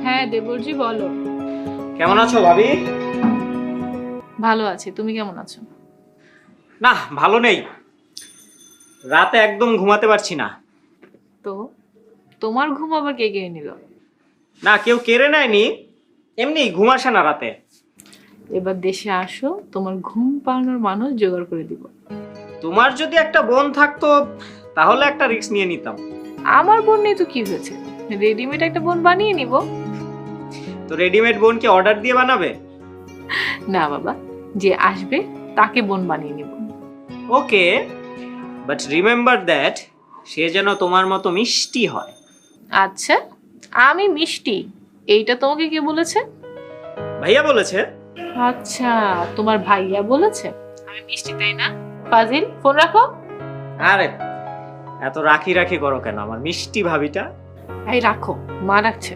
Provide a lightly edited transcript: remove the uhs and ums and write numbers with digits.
হ্যাঁ দেবরজি বলো। কেমন আছো ভাবি? ভালো আছি, তুমি কেমন আছো? না, ভালো নেই। রাতে একদম ঘুমাতে পারছি না। তো তোমার ঘুম আবার কে কেড়ে নিল? না, কেউ কেড়ে নেয়নি, এমনি ঘুম আসে না রাতে। এবার দেশে আসো, তোমার ঘুম পাড়ানোর মানুষ জোগাড় করে দিব। তোমার যদি একটা বোন থাকতো তাহলে একটা রিস্ক নিয়ে নিতাম। আমার বোন নেই তো কি হয়েছে, রেডিমেড একটা বোন বানিয়ে নিব। তো রেডিমেড বোনকে অর্ডার দিয়ে বানাবে? না বাবা, যে আসবে তাকে বোন বানিয়ে নিব। ওকে, বাট রিমেম্বার দ্যাট সে যেন তোমার মতো মিষ্টি হয়। আচ্ছা, আমি মিষ্টি এইটা তোমাকে কে বলেছে? ভাইয়া বলেছে। আচ্ছা, তোমার ভাইয়া বলেছে আমি মিষ্টি, তাই না? ফাজিল, ফোন রাখো। আরে, এত রাখি রাখি করো কেন আমার মিষ্টি ভাবিটা? এই রাখো, মা রাখছে।